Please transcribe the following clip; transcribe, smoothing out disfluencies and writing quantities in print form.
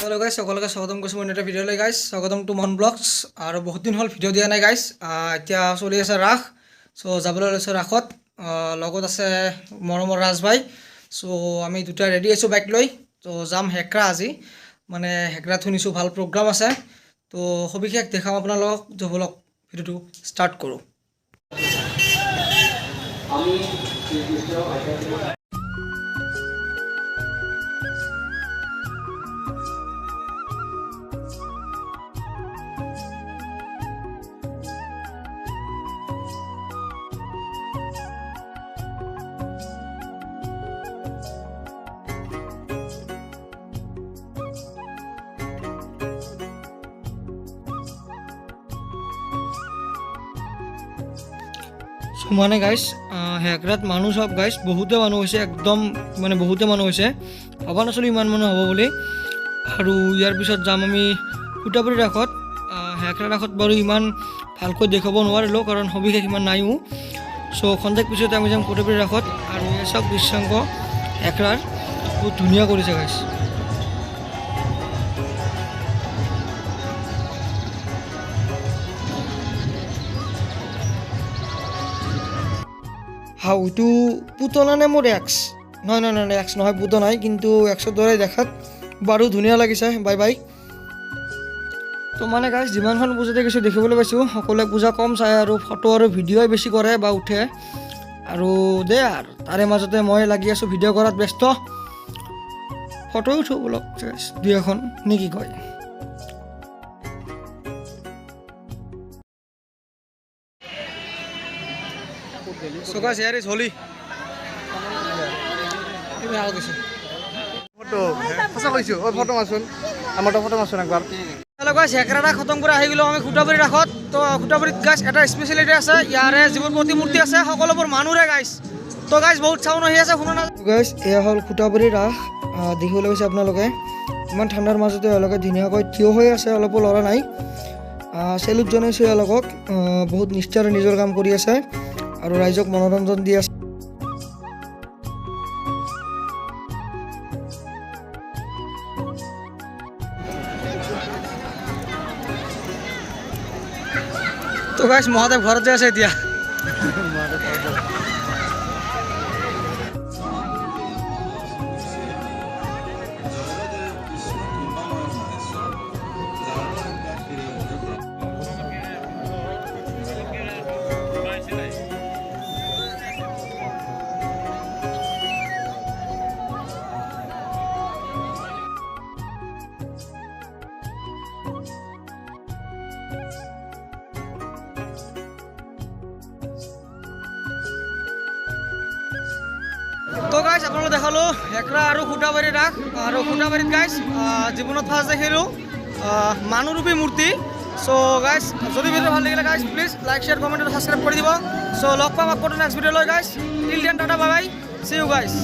Hello guys সকলকে স্বাগতম কৰিছোঁ মই এটা ভিডিঅ'লৈ গাইস স্বাগতম টু মন ব্লগছ আৰু বহুত দিন হল ভিডিঅ' দিয়া নাই গাইস এতিয়া চলি আছে ৰাস সো যাবলৈ লৈছো ৰাখত লগত আছে মৰমৰ ৰাজ ভাই সো আমি দুটা ৰেডি আছো বাইক লৈ তো যাম হেকৰা আজি মানে হেকৰা শুনিছো ভাল প্ৰগ্ৰাম আছে তো সবিশেষ দেখাম আপোনালোকক জবলক ভিডিঅ'টো ষ্টাৰ্ট কৰোঁ আমি মানে গাইস হেকৰাত মানুহ সব গাইস বহুতে মানুহ হৈছে একদম মানে বহুতে মানুহ হৈছে ভবা নাছিলো ইমান মানুহ হ'ব বুলি আৰু ইয়াৰ পিছত যাম আমি ফুটাপুৰি ৰাখত হেকৰা ৰাখত বাৰু ইমান ভালকৈ দেখাব নোৱাৰিলো কাৰণ সবিশেষ ইমান নাইও সো খন্তেক পিছতে আমি যাম ফুটাপুৰি ৰাখত আৰু এই সব দৃশ্যাংক হেকৰাৰ বহুত ধুনীয়া কৰিছে গাইস হাউ টু পুতলা নে মোৰ এক্স নয় নয় নয় এক্স নহয় পুতো নাই কিন্তু এক্সৰ দৰে দেখাত বাৰু ধুনীয়া লাগিছে বাই বাই তো মানে গাইছ যিমানখন পূজাতে কিছু দেখিবলৈ পাইছোঁ সকলোৱে পূজা কম চায় আৰু ফটো আৰু ভিডিঅ'ই বেছি কৰে বা উঠে আৰু দে আৰু তাৰে মাজতে মই লাগি আছোঁ ভিডিঅ' কৰাত ব্যস্ত ফটো উঠো বোলক দুই এখন নে কি কয় So guys, here is Holi. Photo সঁচা কৈছো ওই ফটো মাছুন আমারটা ফটো মাছুন একবার হ্যালো গাইস হেকৰাটা খতম কৰি আহি গলো আমি খুটাপুৰি ৰাখত তো খুটাপুৰিত গাইস এটা স্পেশালিটি আছে ইয়াৰে যিবোৰ প্ৰতিমূৰ্তি আছে সকলোবোৰ মানুহৰে গাইস তো গাইস বহুত চাউন আহি আছে শুনা না গাইস এয়া হল খুটাপুৰি ৰাস দেখিবলৈ পাইছে আপোনালোকে ইমান ঠাণ্ডাৰ মাজতে এওঁলোকে ধুনীয়াকৈ থিয় হৈ আছে অলপো লৰা নাই চেলুট জনাইছোঁ এওঁলোকক বহুত নিষ্ঠাৰে নিজৰ কাম কৰি আছে আৰু ৰাইজক মনোৰঞ্জন দি আছে তো গাইস মহাদেৱ ঘৰত যে আছে এতিয়া তো গাইস আপোনালোক দেখালো হেকৰা আৰু খুটাবাৰী ৰাস আৰু খুটাবাৰীত গাইস জীৱনত ফাৰ্ষ্ট দেখিলোঁ মানুহৰূপী মূৰ্তি সো গাইস যদি ভিডিঅ' ভাল লাগিলে guys please like share comment আৰু ছাবস্ক্ৰাইব কৰি দিব সো লগ পাম আকৌ নেক্সট ভিডিঅ'লৈ guys till then ta-ta bye bye see you guys